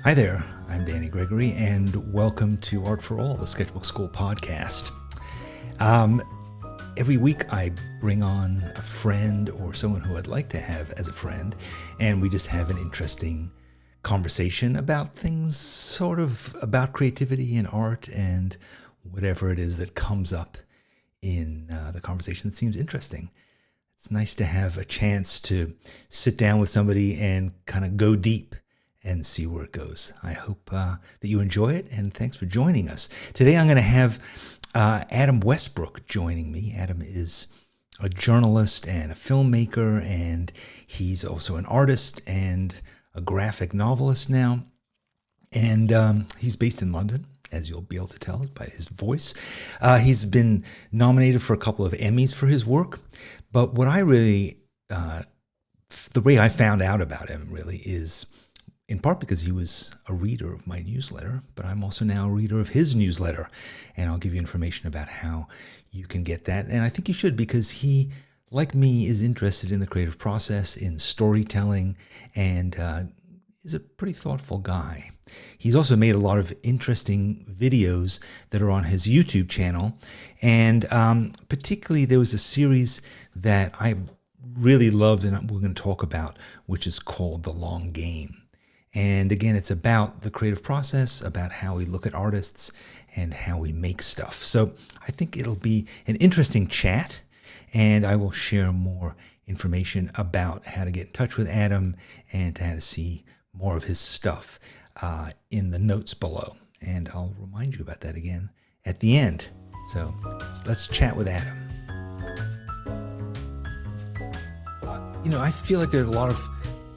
Hi there, I'm Danny Gregory, and welcome to Art for All, the Sketchbook School podcast. Every week I bring on a friend or someone who I'd like to have as a friend, and we just have an interesting conversation about things sort of about creativity and art and whatever it is that comes up in the conversation that seems interesting. It's nice to have a chance to sit down with somebody and kind of go deep and see where it goes. I hope that you enjoy it, and thanks for joining us. Today I'm going to have Adam Westbrook joining me. Adam is a journalist and a filmmaker, and he's also an artist and a graphic novelist now. And he's based in London, as you'll be able to tell by his voice. He's been nominated for a couple of Emmys for his work. But what I really, the way I found out about him really is in part because he was a reader of my newsletter, but I'm also now a reader of his newsletter. And I'll give you information about how you can get that. And I think you should, because he, like me, is interested in the creative process, in storytelling, and is a pretty thoughtful guy. He's also made a lot of interesting videos that are on his YouTube channel. And particularly there was a series that I really loved and we're going to talk about, which is called The Long Game. And again, it's about the creative process, about how we look at artists and how we make stuff. So I think it'll be an interesting chat, and I will share more information about how to get in touch with Adam and how to see more of his stuff in the notes below. And I'll remind you about that again at the end. So let's chat with Adam. I feel like there's a lot of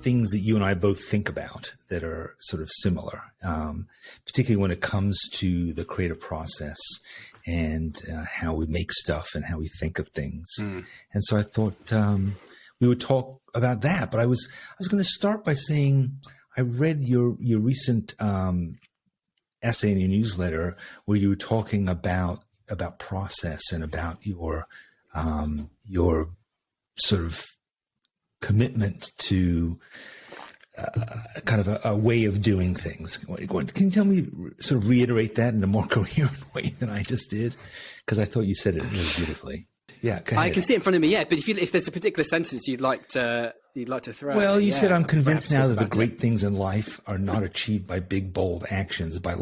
things that you and I both think about that are sort of similar, particularly when it comes to the creative process and how we make stuff and how we think of things. And so I thought we would talk about that. But I was going to start by saying I read your recent essay in your newsletter where you were talking about process and about your sort of commitment to kind of a way of doing things. Can you tell me, sort of reiterate that in a more coherent way than I just did? Because I thought you said it really beautifully. Yeah, go ahead. I can see it in front of me, yeah. But if there's a particular sentence you'd like to throw out. Well, you said I'm convinced now that the great things in life are not achieved by big, bold actions, but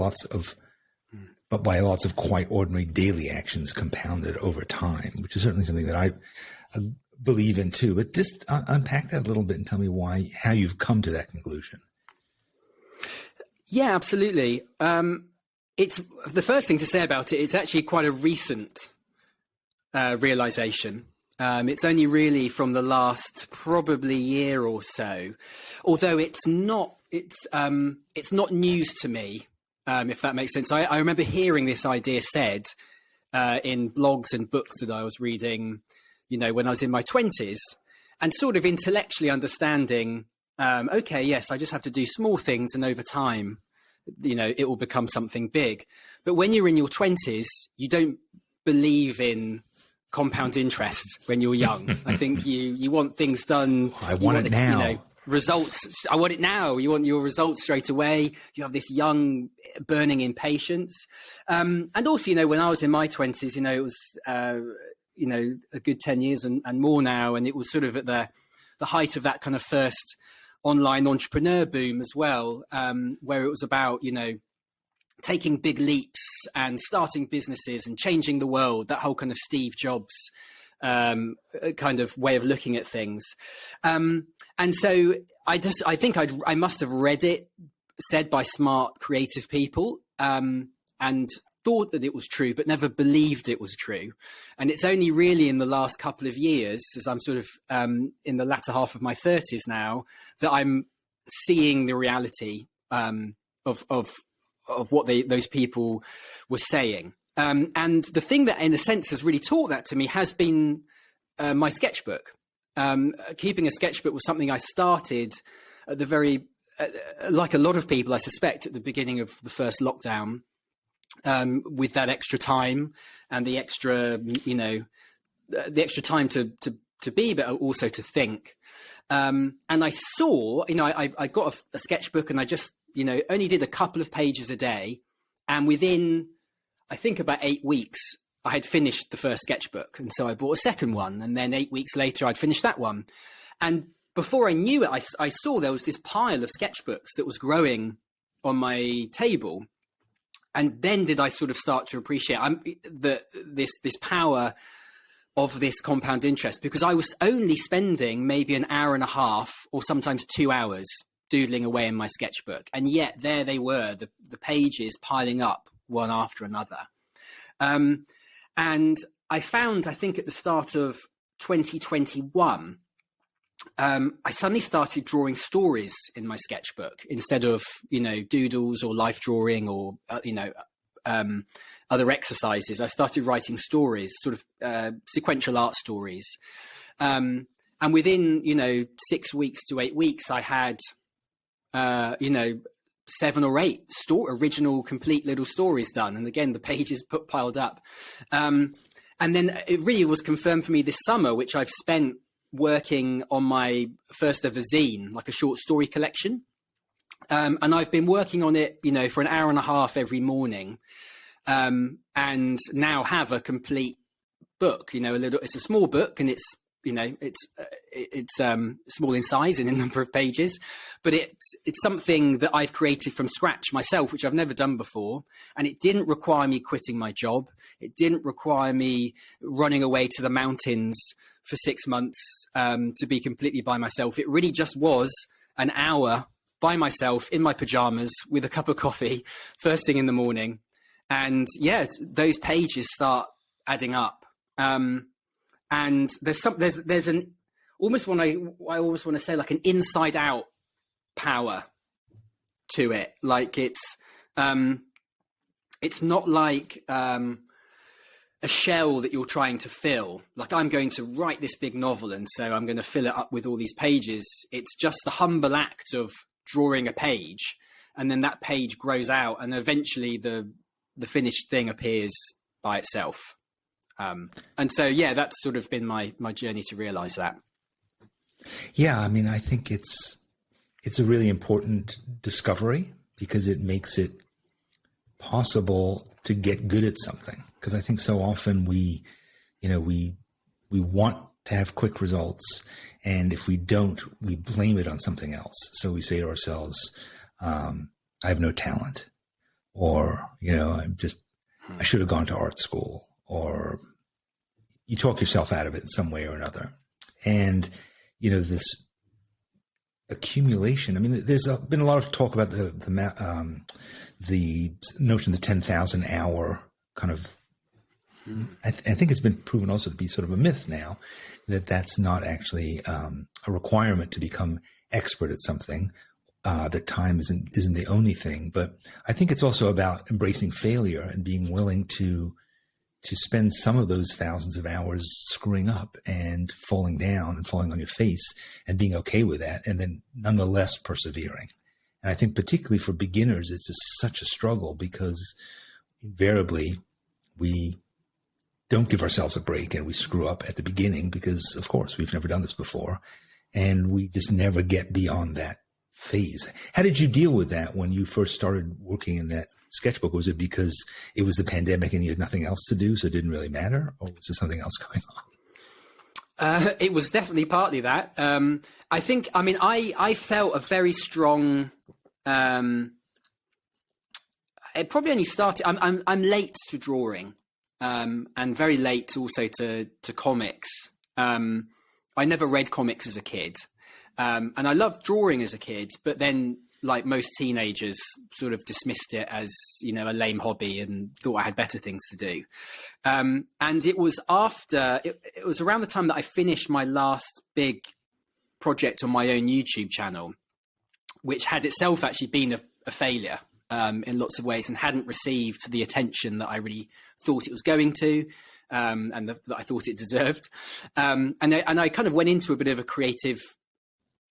by lots of quite ordinary daily actions compounded over time, which is certainly something that I believe in too. But just unpack that a little bit and tell me how you've come to that conclusion. Yeah, absolutely. It's the first thing to say about it. It's actually quite a recent realization. It's only really from the last probably year or so, although it's not news to me, if that makes sense. I remember hearing this idea said in blogs and books that I was reading, when I was in my 20s, and sort of intellectually understanding, okay, yes, I just have to do small things, and over time, it will become something big. But when you're in your 20s, you don't believe in compound interest when you're young. I think you want things done. I want it now. Results. I want it now. You want your results straight away. You have this young burning impatience. And also, when I was in my 20s, it was, a good 10 years and more now. And it was sort of at the height of that kind of first online entrepreneur boom as well, where it was about, taking big leaps and starting businesses and changing the world, that whole kind of Steve Jobs kind of way of looking at things. And so I think I must have read it said by smart, creative people, and thought that it was true, but never believed it was true. And it's only really in the last couple of years, as I'm sort of in the latter half of my 30s now, that I'm seeing the reality of what those people were saying. And the thing that, in a sense, has really taught that to me has been my sketchbook. Keeping a sketchbook was something I started at the very, like a lot of people, I suspect, at the beginning of the first lockdown, with that extra time and the extra, the extra time to be, but also to think. And I saw, I got a sketchbook, and I just only did a couple of pages a day. And within, I think, about 8 weeks, I had finished the first sketchbook. And so I bought a second one. And then 8 weeks later, I'd finished that one. And before I knew it, I saw there was this pile of sketchbooks that was growing on my table. And then did I sort of start to appreciate this power of this compound interest, because I was only spending maybe an hour and a half or sometimes 2 hours doodling away in my sketchbook. And yet there they were, the pages piling up one after another. And I found, I think at the start of 2021, I suddenly started drawing stories in my sketchbook instead of, doodles or life drawing or, other exercises. I started writing stories, sort of sequential art stories. And within, 6 weeks to 8 weeks, I had, 7 or 8 original complete little stories done. And again, the pages piled up. And then it really was confirmed for me this summer, which I've spent working on my first ever zine, like a short story collection. And I've been working on it, for an hour and a half every morning. And now have a complete book, it's a small book, and it's small in size and in number of pages, but it's something that I've created from scratch myself, which I've never done before. And it didn't require me quitting my job. It didn't require me running away to the mountains for 6 months, to be completely by myself. It really just was an hour by myself in my pajamas with a cup of coffee first thing in the morning. And yeah, those pages start adding up. And there's an almost I almost want to say like an inside out power to it. Like it's not like a shell that you're trying to fill. Like, I'm going to write this big novel, and so I'm going to fill it up with all these pages. It's just the humble act of drawing a page, and then that page grows out, and eventually the finished thing appears by itself. And so, yeah, that's sort of been my journey to realize that. Yeah, I mean, I think it's a really important discovery, because it makes it possible to get good at something. Because I think so often we want to have quick results, and if we don't, we blame it on something else. So we say to ourselves, I have no talent, or, I should have gone to art school, or you talk yourself out of it in some way or another. And, this accumulation, I mean, there's been a lot of talk about the notion of the 10,000 hour kind of, I think it's been proven also to be sort of a myth now, that that's not actually a requirement to become expert at something, that time isn't the only thing. But I think it's also about embracing failure and being willing to spend some of those thousands of hours screwing up and falling down and falling on your face, and being okay with that, and then nonetheless persevering. And I think particularly for beginners, it's such a struggle, because invariably we don't give ourselves a break, and we screw up at the beginning because, of course, we've never done this before, and we just never get beyond that phase. How did you deal with that when you first started working in that sketchbook? Was it because it was the pandemic and you had nothing else to do, so it didn't really matter, or was there something else going on? It was definitely partly that. I felt a very strong. It probably only started. I'm late to drawing, and very late also to comics. I never read comics as a kid. And I loved drawing as a kid, but then, like most teenagers, sort of dismissed it as, a lame hobby, and thought I had better things to do. And it was it was around the time that I finished my last big project on my own YouTube channel, which had itself actually been a failure in lots of ways, and hadn't received the attention that I really thought it was going to, and that I thought it deserved. And I kind of went into a bit of a creative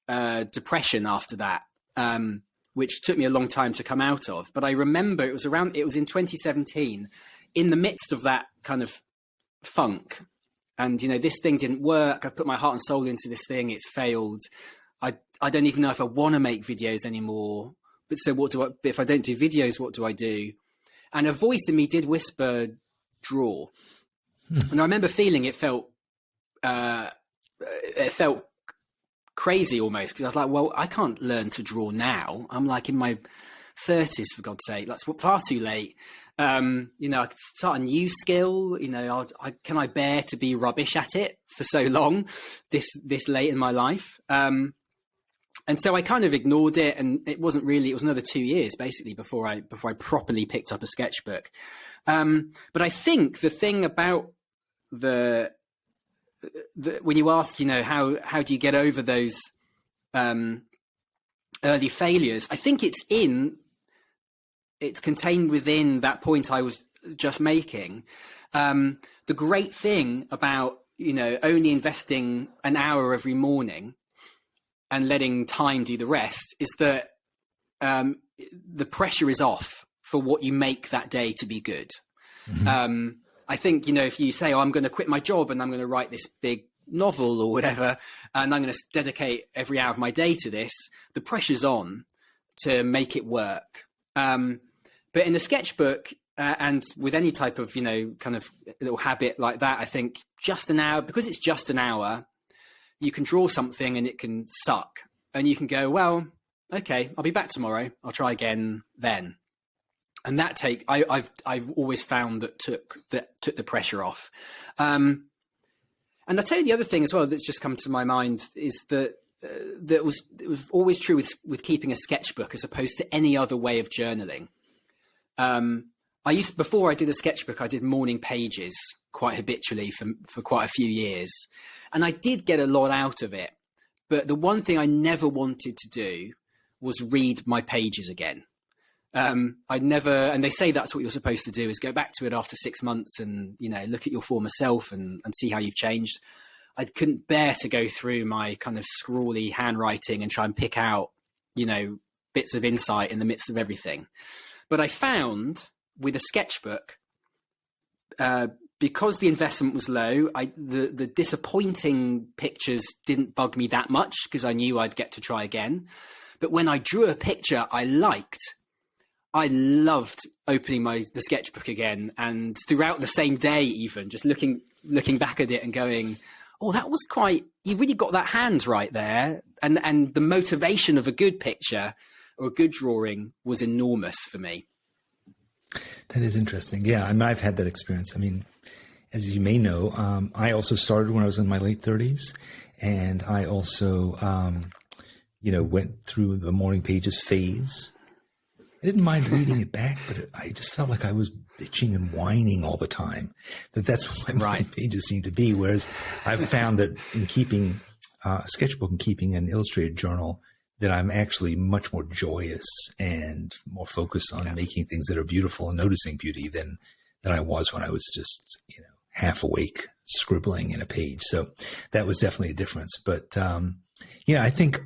depression after that, which took me a long time to come out of. But I remember it was in 2017, in the midst of that kind of funk, and this thing didn't work. I've put my heart and soul into this thing, it's failed. I don't even know if I want to make videos anymore, but so what do I, if I don't do videos, what do I do? And a voice in me did whisper, draw. And I remember feeling it felt crazy almost, because I was like, well, I can't learn to draw now. I'm like in my 30s, for God's sake. That's far too late. You know, I could start a new skill. You know, can I bear to be rubbish at it for so long, this late in my life? And so I kind of ignored it, and it was another 2 years basically before I properly picked up a sketchbook. But I think the thing about when you ask, you know, how do you get over those early failures? I think it's contained within that point I was just making. The great thing about, you know, only investing an hour every morning and letting time do the rest is that the pressure is off for what you make that day to be good. Mm-hmm. I think, you know, if you say, oh, I'm going to quit my job and I'm going to write this big novel or whatever, and I'm going to dedicate every hour of my day to this, the pressure's on to make it work. But in a sketchbook and with any type of, you know, kind of little habit like that, I think just an hour, because it's just an hour, you can draw something and it can suck, and you can go, well, okay, I'll be back tomorrow. I'll try again then. And that I've always found that took the pressure off. And I'll tell you the other thing as well that's just come to my mind is that it was always true with keeping a sketchbook as opposed to any other way of journaling. Before I did a sketchbook, I did morning pages quite habitually for quite a few years. And I did get a lot out of it. But the one thing I never wanted to do was read my pages again. And they say that's what you're supposed to do, is go back to it after 6 months and, you know, look at your former self and see how you've changed. I couldn't bear to go through my kind of scrawly handwriting and try and pick out, you know, bits of insight in the midst of everything. But I found with a sketchbook, because the investment was low, the disappointing pictures didn't bug me that much because I knew I'd get to try again. But when I drew a picture I loved opening the sketchbook again, and throughout the same day, even just looking back at it and going, oh, that was you really got that hand right there. And the motivation of a good picture or a good drawing was enormous for me. That is interesting. Yeah, I mean, I've had that experience. I mean, as you may know, I also started when I was in my late 30s, and I also, you know, went through the morning pages phase. I didn't mind reading it back, but I just felt like I was bitching and whining all the time. That's what my pages seem to be. Whereas I've found that in keeping a sketchbook and keeping an illustrated journal, that I'm actually much more joyous and more focused on making things that are beautiful and noticing beauty than I was when I was just, you know, half awake scribbling in a page. So that was definitely a difference. But, you know, I think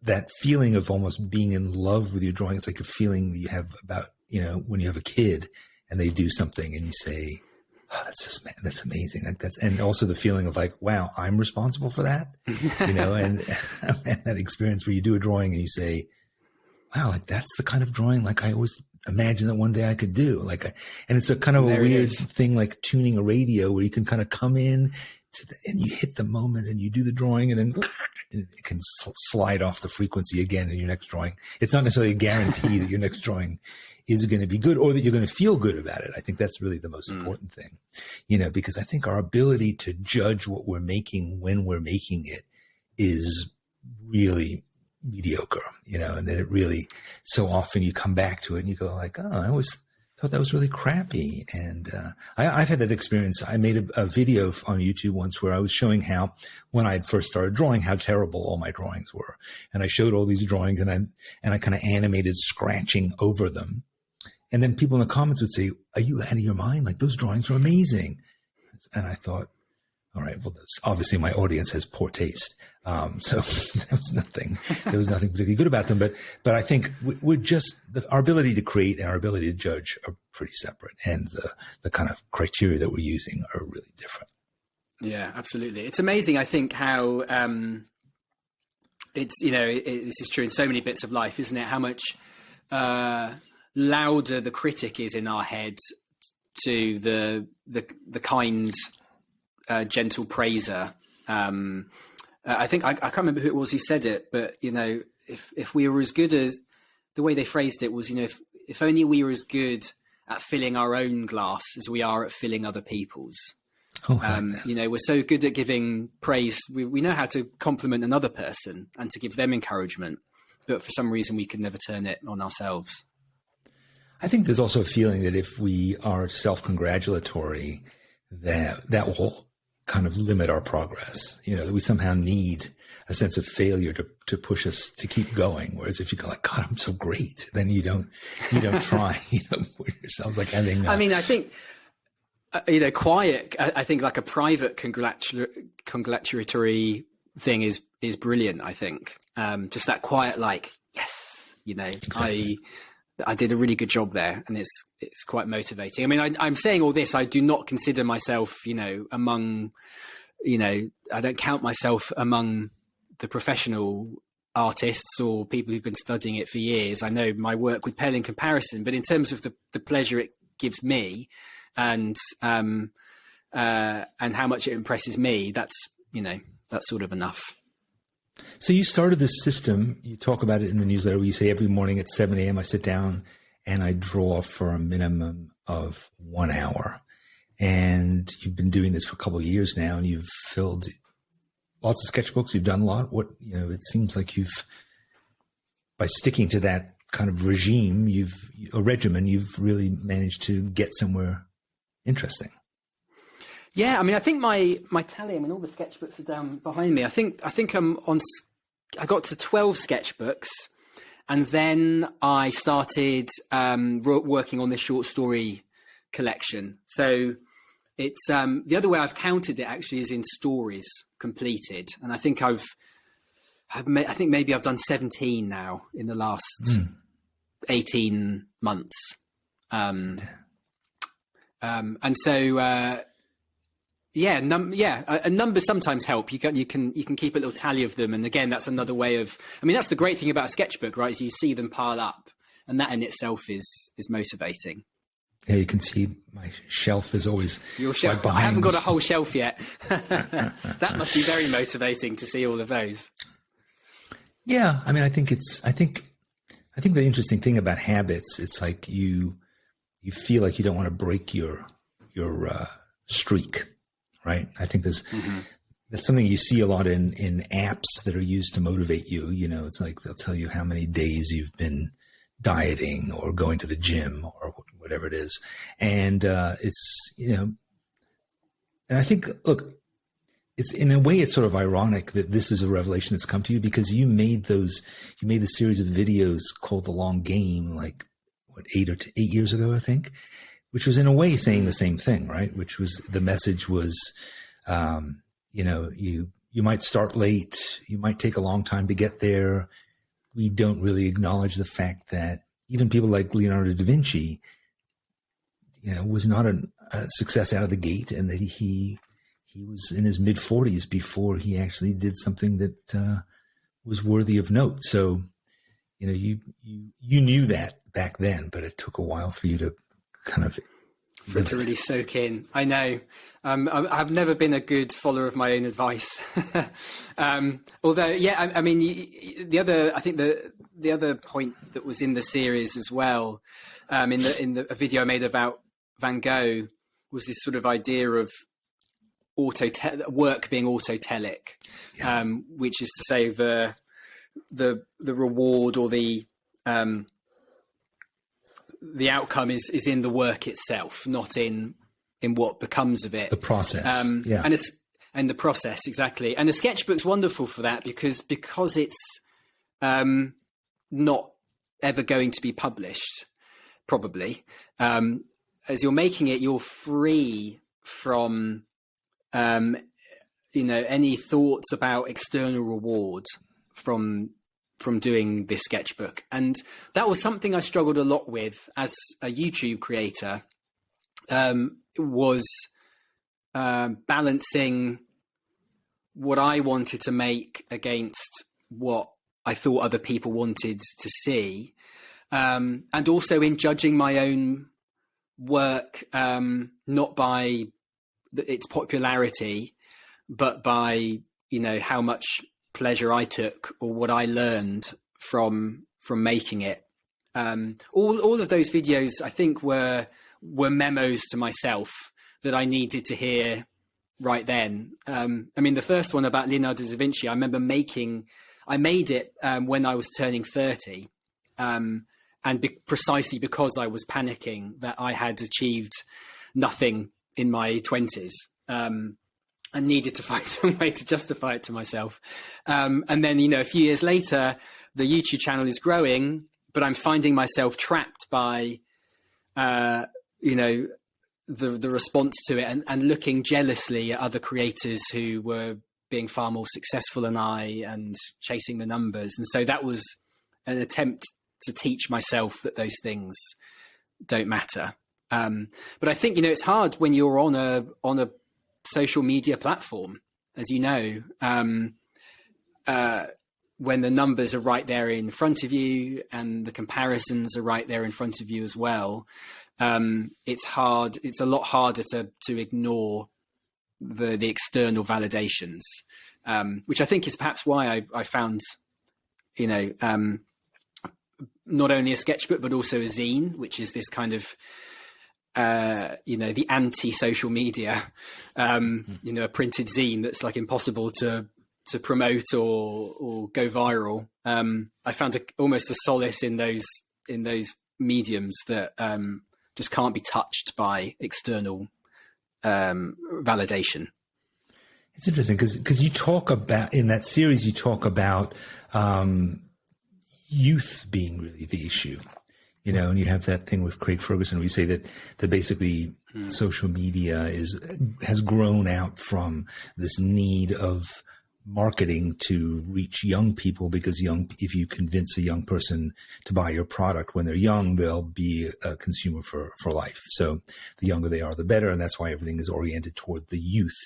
that feeling of almost being in love with your drawing, it's like a feeling that you have about, you know, when you have a kid and they do something and you say, oh, that's amazing. Like and also the feeling of like, wow, I'm responsible for that, you know, and that experience where you do a drawing and you say, wow, like that's the kind of drawing, like I always imagined that one day I could do. Like, and it's a kind of a weird thing, like tuning a radio where you can kind of come in and you hit the moment and you do the drawing and then it can slide off the frequency again in your next drawing. It's not necessarily a guarantee that your next drawing is going to be good or that you're going to feel good about it. I think that's really the most important thing, you know, because I think our ability to judge what we're making when we're making it is really mediocre, you know, and that it really, so often you come back to it and you go like, oh, I always thought that was really crappy. And I've had that experience. I made a video on YouTube once where I was showing how, when I had first started drawing, how terrible all my drawings were. And I showed all these drawings and I kind of animated scratching over them. And then people in the comments would say, are you out of your mind? Like, those drawings are amazing. And I thought, all right, well, obviously my audience has poor taste. So there was nothing particularly good about them. But I think we're just, our ability to create and our ability to judge are pretty separate. And the kind of criteria that we're using are really different. Yeah, absolutely. It's amazing, I think, how it's, you know, this is true in so many bits of life, isn't it? How much louder the critic is in our heads to the kind, gentle praiser. I think I can't remember who it was who said it, but if we were as good as, the way they phrased it was, if only we were as good at filling our own glass as we are at filling other people's. We're so good at giving praise. We know how to compliment another person and to give them encouragement, but for some reason we can never turn it on ourselves. I think there's also a feeling that if we are self-congratulatory, that will kind of limit our progress. That we somehow need a sense of failure to push us to keep going. Whereas if you go like, God, I'm so great, then you don't try, push yourselves like having. I mean, I think, quiet, I think like a private congratulatory thing is brilliant. I think, just that quiet, like, yes, exactly. I did a really good job there, and it's quite motivating. I mean, I'm saying all this. I do not consider myself, among, I don't count myself among the professional artists or people who've been studying it for years. I know my work would pale in comparison, but in terms of the pleasure it gives me, and how much it impresses me, that's sort of enough. So you started this system, you talk about it in the newsletter, where you say every morning at 7 a.m. I sit down and I draw for a minimum of 1 hour. And you've been doing this for a couple of years now, and you've filled lots of sketchbooks. You've done a lot. It seems like by sticking to that kind of regimen, you've really managed to get somewhere interesting. Yeah, I mean, I think my tally, all the sketchbooks are down behind me. I think I got to 12 sketchbooks, and then I started working on this short story collection. So it's the other way I've counted it actually is in stories completed, and I think I think maybe I've done 17 now in the last 18 months, and so. Numbers sometimes help. You can keep a little tally of them, and again, that's another way of. I mean, that's the great thing about a sketchbook, right? Is you see them pile up, and that in itself is motivating. Yeah, you can see my shelf is always your shelf. Right behind. I haven't got a whole shelf yet. That must be very motivating to see all of those. Yeah, I mean, I think the interesting thing about habits, it's like you feel like you don't want to break your streak. Right. I think that's something you see a lot in apps that are used to motivate you. It's like they'll tell you how many days you've been dieting or going to the gym or whatever it is. And it's, and I think, look, it's in a way, it's sort of ironic that this is a revelation that's come to you, because you made the series of videos called The Long Game, like 8 years ago, I think. Which was in a way saying the same thing, right? Which was the message was, you might start late, you might take a long time to get there. We don't really acknowledge the fact that even people like Leonardo da Vinci, was not a success out of the gate, and that he was in his mid 40s before he actually did something that was worthy of note. So, you knew that back then, but it took a while for you to kind of to really soak in. I know. I've never been a good follower of my own advice. Although, yeah, I mean, the other point that was in the series as well, in the video I made about Van Gogh, was this sort of idea of work being autotelic, which is to say the reward or the outcome is in the work itself, not in what becomes of it. The process, and the process, exactly. And the sketchbook's wonderful for that because it's not ever going to be published, probably. As you're making it, you're free from any thoughts about external reward from doing this sketchbook. And that was something I struggled a lot with as a YouTube creator, was balancing what I wanted to make against what I thought other people wanted to see. and also in judging my own work, not by its popularity, but by, you know, how much pleasure I took or what I learned from making it. All of those videos, I think, were memos to myself that I needed to hear right then. I mean, the first one about Leonardo da Vinci, I remember I made it when I was turning 30, precisely because I was panicking that I had achieved nothing in my 20s. And needed to find some way to justify it to myself. And then, you know, a few years later, the YouTube channel is growing, but I'm finding myself trapped by, you know, the response to it, and looking jealously at other creators who were being far more successful than I and chasing the numbers. And so that was an attempt to teach myself that those things don't matter. But I think, you know, it's hard when you're on a social media platform, as you know, when the numbers are right there in front of you and the comparisons are right there in front of you as well. It's hard. It's a lot harder to ignore the external validations, which I think is perhaps why I found, you know, not only a sketchbook, but also a zine, which is this kind of, you know, the anti-social media, you know, a printed zine that's like impossible to promote or go viral. I found almost a solace in those mediums that just can't be touched by external validation. It's interesting because you talk about, in that series, you talk about youth being really the issue. You know, and you have that thing with Craig Ferguson where you say that basically social media has grown out from this need of marketing to reach young people, because if you convince a young person to buy your product when they're young, they'll be a consumer for life. So the younger they are, the better. And that's why everything is oriented toward the youth.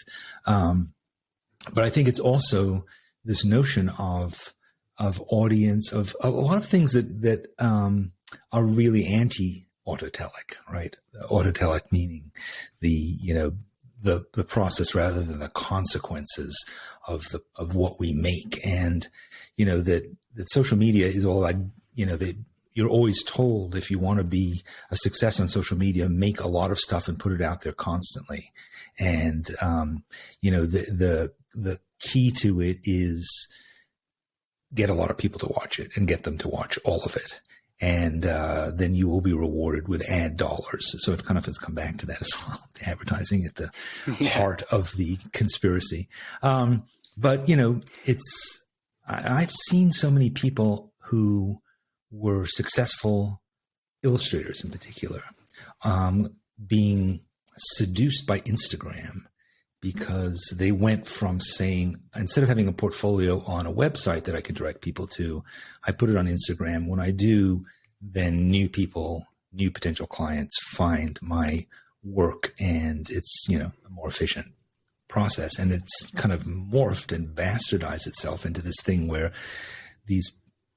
But I think it's also this notion of audience, of a lot of things that are really anti-autotelic, right? Autotelic meaning the process rather than the consequences of what we make. And, you know, that social media is all like, you know, that you're always told, if you want to be a success on social media, make a lot of stuff and put it out there constantly. And, you know, the key to it is get a lot of people to watch it and get them to watch all of it. And then you will be rewarded with ad dollars. So it kind of has come back to that as well. The advertising at the heart of the conspiracy. But, you know, I've seen so many people who were successful illustrators in particular being seduced by Instagram, because they went from saying, instead of having a portfolio on a website that I could direct people to, I put it on Instagram. When I do, then new potential clients find my work, and it's, you know, a more efficient process. And it's kind of morphed and bastardized itself into this thing where these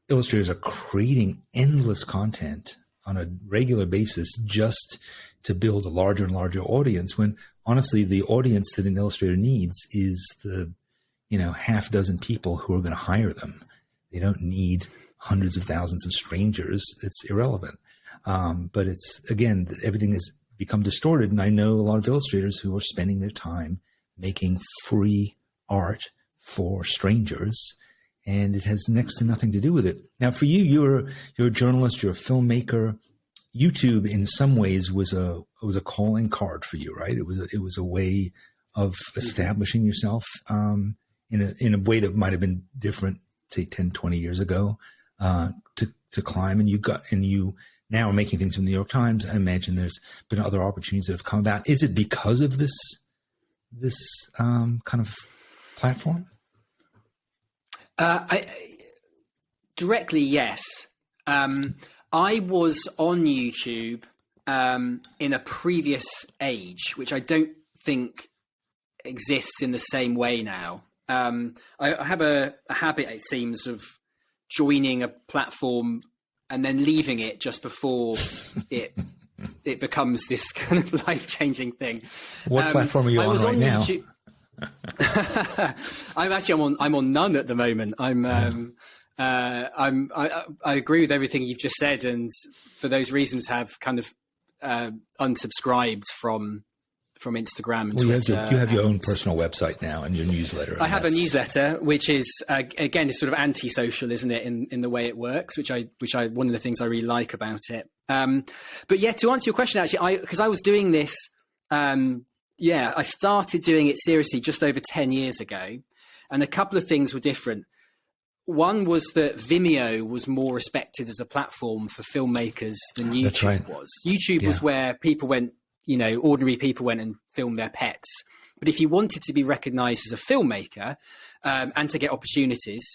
illustrators are creating endless content on a regular basis just to build a larger and larger audience, when honestly, the audience that an illustrator needs is the, you know, half dozen people who are going to hire them. They don't need hundreds of thousands of strangers. It's irrelevant. But it's, again, everything has become distorted. And I know a lot of illustrators who are spending their time making free art for strangers, and it has next to nothing to do with it. Now, for you, you're a journalist, you're a filmmaker. YouTube, in some ways, was a calling card for you, right? It was a way of establishing yourself in a way that might have been different, say 10, 20 years ago, to climb. And you now are making things in the New York Times. I imagine there's been other opportunities that have come about. Is it because of this kind of platform? Directly, yes. I was on YouTube in a previous age, which I don't think exists in the same way now. I have a habit, it seems, of joining a platform and then leaving it just before it becomes this kind of life-changing thing. What platform are you on right now? I'm on none at the moment. I agree with everything you've just said, and for those reasons have kind of unsubscribed from Instagram and Twitter. You have your own personal website now and your newsletter. I have a newsletter, which is again is sort of anti-social, isn't it, in the way it works, which I one of the things I really like about it. But yeah, to answer your question, actually, because I was doing this, I started doing it seriously just over 10 years ago, and a couple of things were different. One was that Vimeo was more respected as a platform for filmmakers than YouTube was. YouTube was where people went, ordinary people went and filmed their pets. But if you wanted to be recognized as a filmmaker and to get opportunities,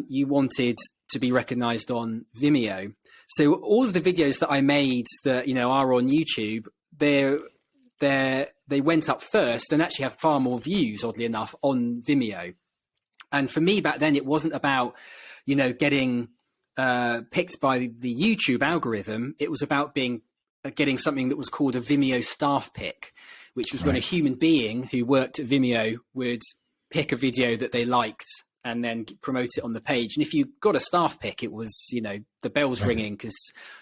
you wanted to be recognized on Vimeo. So all of the videos that I made that, are on YouTube, they went up first and actually have far more views, oddly enough, on Vimeo. And for me back then, it wasn't about, getting picked by the YouTube algorithm. It was about getting something that was called a Vimeo staff pick, which was when a human being who worked at Vimeo would pick a video that they liked and then promote it on the page. And if you got a staff pick, it was, the bells ringing because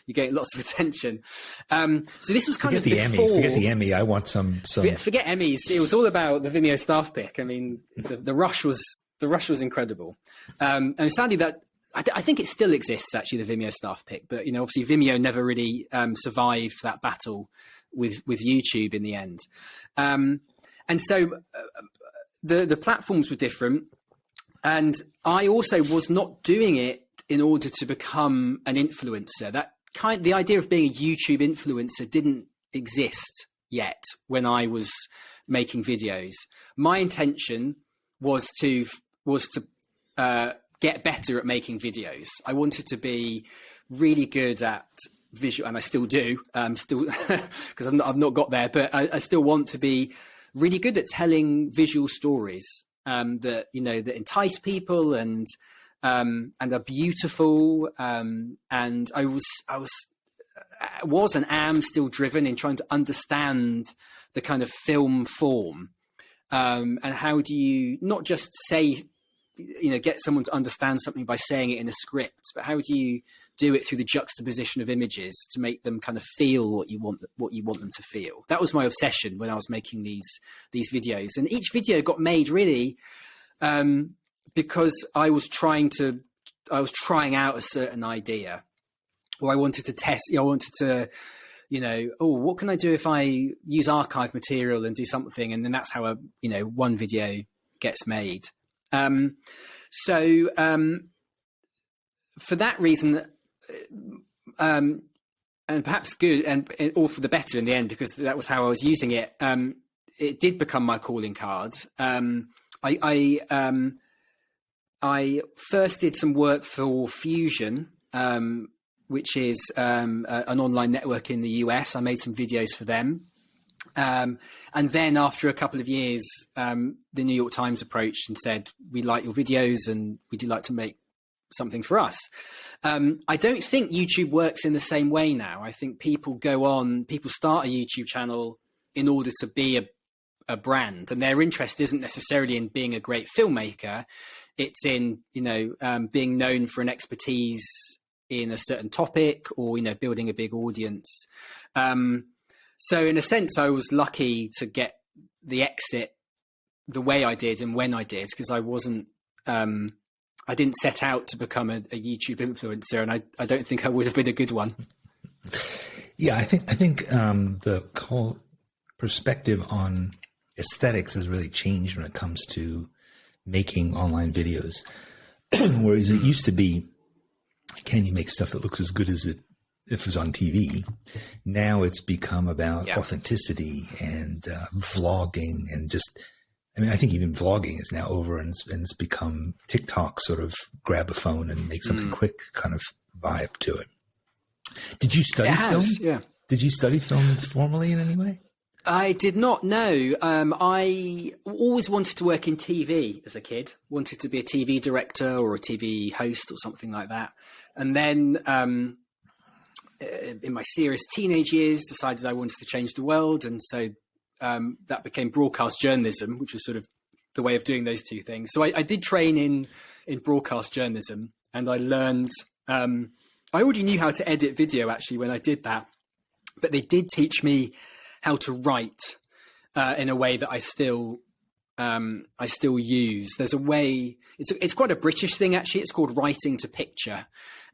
you get lots of attention. So this was kind of before... Forget the Emmy. I want some... Forget Emmys. It was all about the Vimeo staff pick. I mean, the rush was incredible. And sadly that... I think it still exists, actually, the Vimeo staff pick. But, obviously Vimeo never really survived that battle with YouTube in the end. And so the platforms were different. And I also was not doing it in order to become an influencer. The idea of being a YouTube influencer didn't exist yet when I was making videos. My intention was to get better at making videos. I wanted to be really good at visual, and I still do, because I've not got there, but I still want to be really good at telling visual stories that entice people and are beautiful. And I was and am still driven in trying to understand the kind of film form, and how do you not just say, get someone to understand something by saying it in a script, but how do you do it through the juxtaposition of images to make them kind of feel what you want them to feel? That was my obsession when I was making these videos. And each video got made really because I was trying out a certain idea, or I wanted to test. I wanted to, what can I do if I use archive material and do something, and then that's how one video gets made. So for that reason, and perhaps good and all for the better in the end, because that was how I was using it. It did become my calling card. I first did some work for Fusion, which is an online network in the US. I made some videos for them. And then after a couple of years, the New York Times approached and said, "We like your videos and would you like to make something for us?" I don't think YouTube works in the same way now. I think people start a YouTube channel in order to be a brand, and their interest isn't necessarily in being a great filmmaker. It's in, being known for an expertise in a certain topic, or, building a big audience. So in a sense, I was lucky to get the exit the way I did and when I did, because I wasn't, I didn't set out to become a YouTube influencer, and I don't think I would have been a good one. Yeah, I think the whole perspective on aesthetics has really changed when it comes to making online videos. Whereas it used to be, can you make stuff that looks as good as if it was on TV? Now it's become about authenticity and vlogging, and just, I think even vlogging is now over, and it's become TikTok, sort of grab a phone and make something quick kind of vibe to it. Did you study film? Yeah. Did you study film formally in any way? I did not know. I always wanted to work in TV as a kid, wanted to be a TV director or a TV host or something like that. And then in my serious teenage years, decided I wanted to change the world. And so that became broadcast journalism, which was sort of the way of doing those two things. So I did train in broadcast journalism, and I learned, I already knew how to edit video actually when I did that, but they did teach me how to write in a way that I still use. There's a way, it's quite a British thing actually. It's called writing to picture.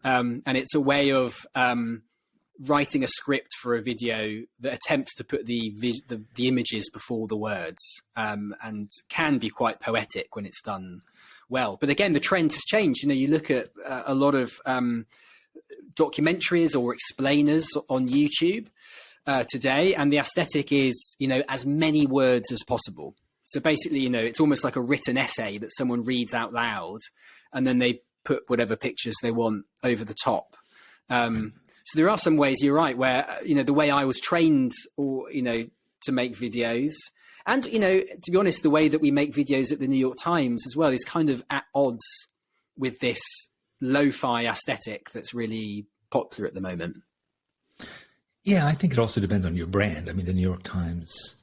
And it's a way of writing a script for a video that attempts to put the images before the words, and can be quite poetic when it's done well. But again, the trend has changed. You know, you look at a lot of documentaries or explainers on YouTube today, and the aesthetic is, you know, as many words as possible. So basically, you know, it's almost like a written essay that someone reads out loud, and then they put whatever pictures they want over the top. So there are some ways, you're right, where, you know, the way I was trained, or, you know, to make videos, and, you know, to be honest, the way that we make videos at the New York Times as well is kind of at odds with this lo-fi aesthetic that's really popular at the moment. Yeah, I think it also depends on your brand. I mean, the New York Times,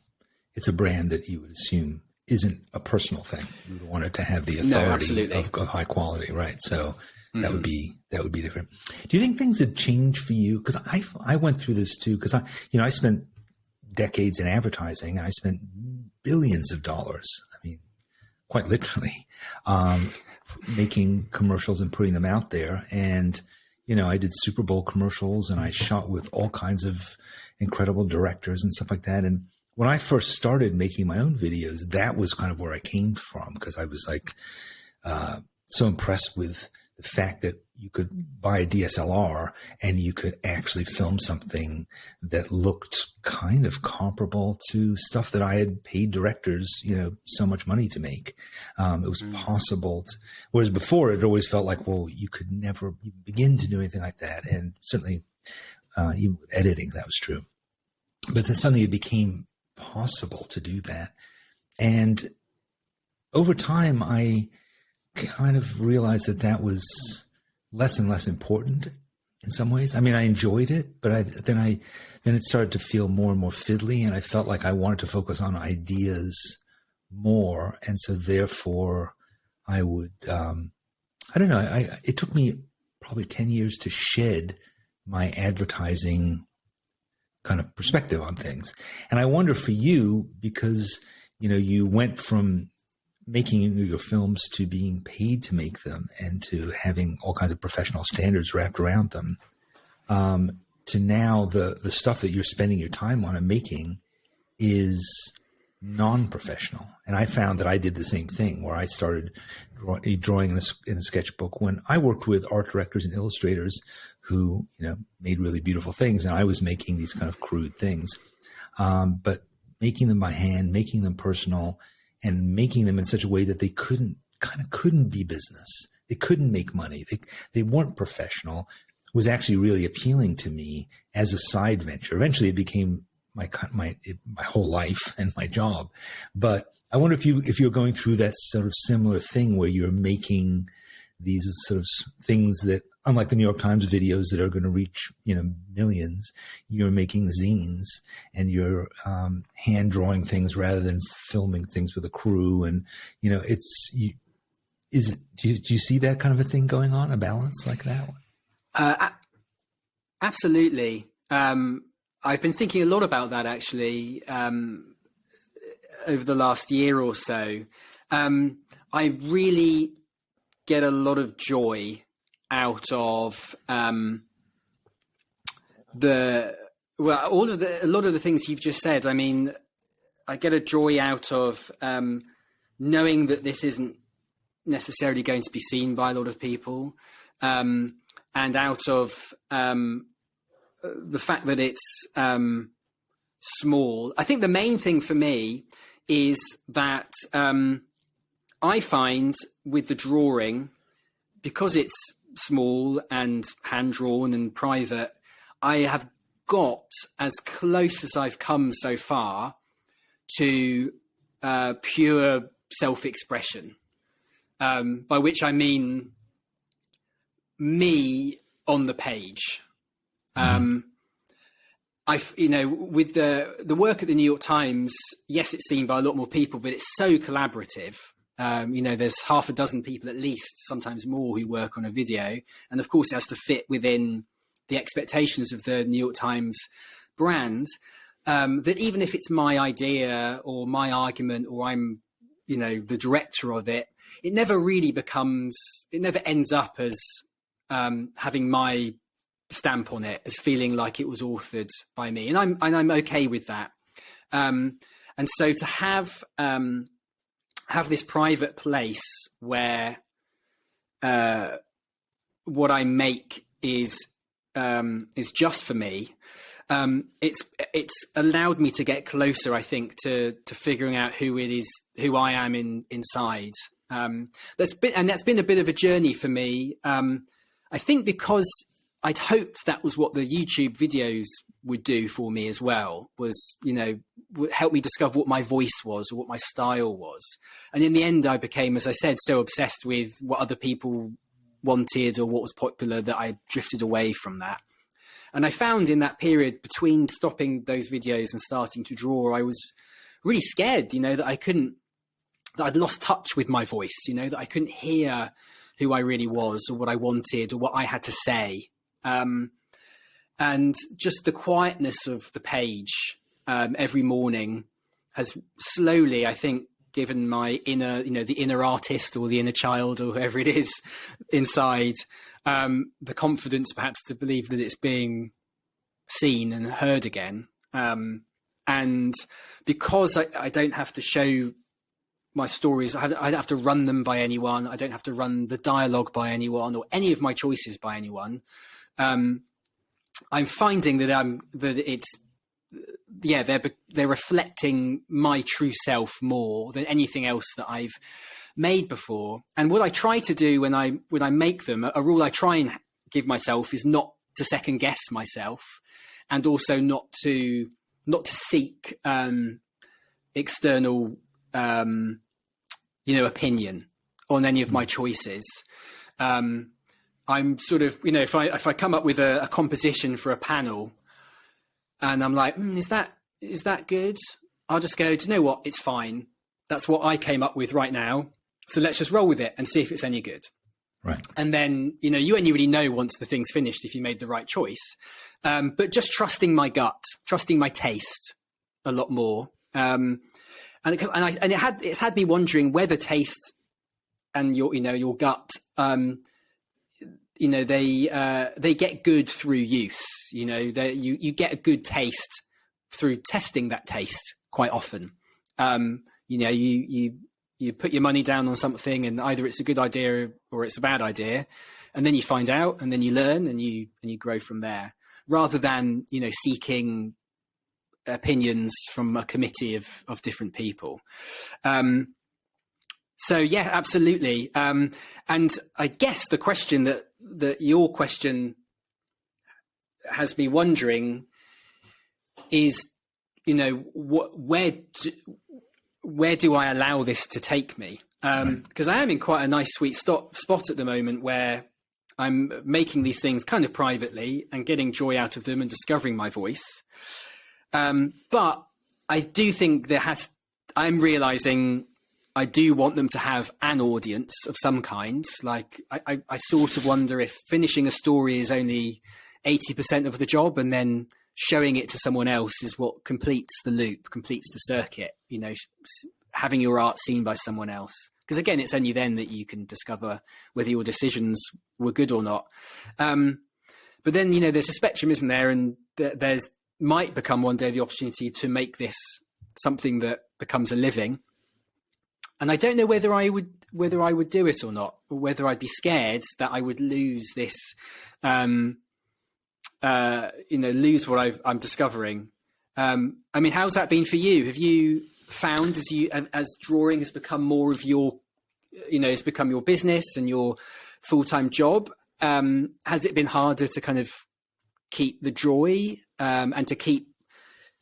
it's a brand that you would assume isn't a personal thing. You would want it to have the authority of high quality, right? So that would be different. Do you think things have changed for you? Because I went through this too. Because I spent decades in advertising, and I spent billions of dollars. I mean, quite literally, making commercials and putting them out there. And you know, I did Super Bowl commercials, and I shot with all kinds of incredible directors and stuff like that. And when I first started making my own videos, that was kind of where I came from, because I was like so impressed with the fact that you could buy a DSLR and you could actually film something that looked kind of comparable to stuff that I had paid directors, you know, so much money to make. It was possible. Whereas before, it always felt like, well, you could never begin to do anything like that. And certainly even with editing, that was true. But then suddenly it became possible to do that. And over time, I kind of realized that was less and less important in some ways. I mean, I enjoyed it, but then it started to feel more and more fiddly, and I felt like I wanted to focus on ideas more. And so therefore I would, I don't know, it took me probably 10 years to shed my advertising kind of perspective on things. And I wonder for you, because, you know, you went from making your films to being paid to make them, and to having all kinds of professional standards wrapped around them, to now the stuff that you're spending your time on and making is non-professional. And I found that I did the same thing, where I started drawing in a sketchbook when I worked with art directors and illustrators who, you know, made really beautiful things, and I was making these kind of crude things, but making them by hand, making them personal, and making them in such a way that they couldn't be business. They couldn't make money. They weren't professional, was actually really appealing to me as a side venture. Eventually it became my whole life and my job. But I wonder if you're going through that sort of similar thing, where you're making these sort of things that, unlike the New York Times videos that are going to reach, you know, millions, you're making zines, and you're hand drawing things rather than filming things with a crew. And, you know, do you see that kind of a thing going on, a balance like that? Absolutely. I've been thinking a lot about that actually, over the last year or so. I really get a lot of joy out of a lot of the things you've just said. I mean, I get a joy out of knowing that this isn't necessarily going to be seen by a lot of people, and out of the fact that it's small. I think the main thing for me is that I find with the drawing, because it's small and hand-drawn and private, I have got as close as I've come so far to pure self-expression, by which I mean me on the page. With the work at the New York Times, yes, it's seen by a lot more people, but it's so collaborative. There's half a dozen people at least, sometimes more, who work on a video. And of course, it has to fit within the expectations of the New York Times brand. That even if it's my idea or my argument, or I'm, the director of it, it never ends up as having my stamp on it, as feeling like it was authored by me. And I'm okay with that. And so to have this private place where what I make is just for me, it's allowed me to get closer, I think, to figuring out who I am inside. That's been a bit of a journey for me. I think because I'd hoped that was what the YouTube videos would do for me as well, was, help me discover what my voice was or what my style was. And in the end, I became, as I said, so obsessed with what other people wanted or what was popular that I drifted away from that. And I found in that period between stopping those videos and starting to draw, I was really scared, that that I'd lost touch with my voice, that I couldn't hear who I really was or what I wanted or what I had to say. And just the quietness of the page every morning has slowly, I think, given my inner, the inner artist or the inner child or whoever it is inside, the confidence perhaps to believe that it's being seen and heard again. And because I don't have to show my stories, I don't have to run them by anyone. I don't have to run the dialogue by anyone or any of my choices by anyone. I'm finding that they're reflecting my true self more than anything else that I've made before. And what I try to do when I make them, a rule I try and give myself, is not to second guess myself, and also not to seek external opinion on any of my choices. I'm sort of, if I come up with a composition for a panel and I'm like, is that good? I'll just go, do you know what? It's fine. That's what I came up with right now. So let's just roll with it and see if it's any good. Right. And then, you only really know once the thing's finished if you made the right choice. But just trusting my gut, trusting my taste a lot more. It's had me wondering whether taste and your gut, they get good through use. You get a good taste through testing that taste quite often. You put your money down on something and either it's a good idea or it's a bad idea, and then you find out and then you learn and you grow from there, rather than seeking opinions from a committee of different people. So yeah, absolutely. And I guess the question that your question has me wondering is, where do I allow this to take me? Because I am in quite a nice sweet spot at the moment where I'm making these things kind of privately and getting joy out of them and discovering my voice. But I do think I'm realizing I do want them to have an audience of some kind. Like I sort of wonder if finishing a story is only 80% of the job, and then showing it to someone else is what completes the loop, completes the circuit, having your art seen by someone else. Because again, it's only then that you can discover whether your decisions were good or not. But then, there's a spectrum, isn't there? And there's might become one day the opportunity to make this something that becomes a living. And I don't know whether I would do it or not, or whether I'd be scared that I would lose this, lose what I'm discovering. How's that been for you? Have you found as drawing has become more of your, has become your business and your full-time job? Has it been harder to kind of keep the joy and to keep,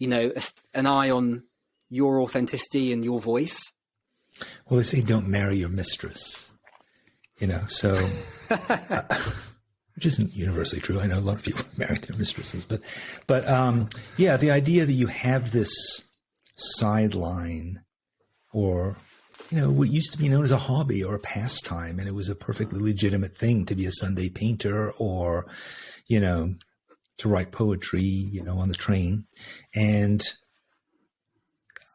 an eye on your authenticity and your voice? Well, they say don't marry your mistress, so which isn't universally true. I know a lot of people marry their mistresses, but yeah, the idea that you have this sideline, or what used to be known as a hobby or a pastime, and it was a perfectly legitimate thing to be a Sunday painter, or to write poetry, on the train. And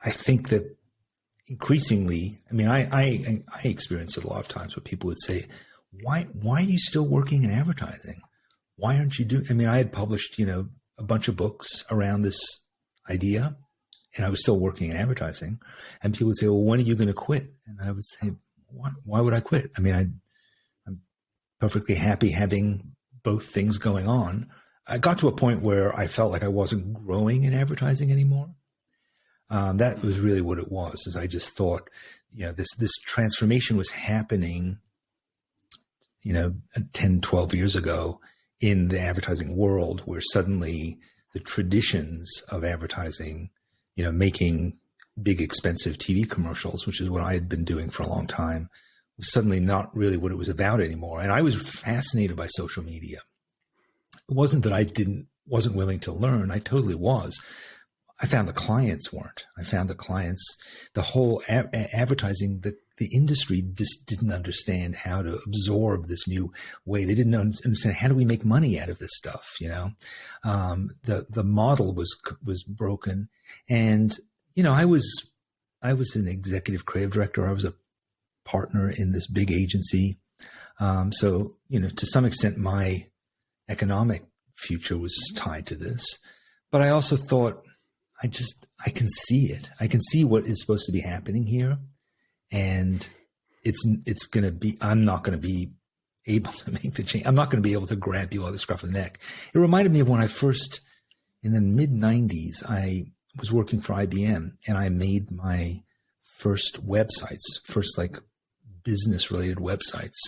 I think that increasingly, I mean, I experienced it a lot of times where people would say, why are you still working in advertising? Why aren't you doing, I mean, I had published, a bunch of books around this idea, and I was still working in advertising, and people would say, well, when are you going to quit? And I would say, why would I quit? I mean, I'm perfectly happy having both things going on. I got to a point where I felt like I wasn't growing in advertising anymore. That was really what it was, is I just thought, this transformation was happening, 10, 12 years ago in the advertising world, where suddenly the traditions of advertising, making big, expensive TV commercials, which is what I had been doing for a long time, was suddenly not really what it was about anymore. And I was fascinated by social media. It wasn't that I wasn't willing to learn. I totally was. I found the clients weren't. I found the whole advertising, the industry just didn't understand how to absorb this new way. They didn't understand, how do we make money out of this stuff? The model was broken. And, I was an executive creative director. I was a partner in this big agency. So, to some extent, my economic future was tied to this, but I also thought, I can see it. I can see what is supposed to be happening here. And it's going to be, I'm not going to be able to make the change. I'm not going to be able to grab you by the scruff of the neck. It reminded me of when I first, in the mid 90s, I was working for IBM, and I made my first websites, like business related websites.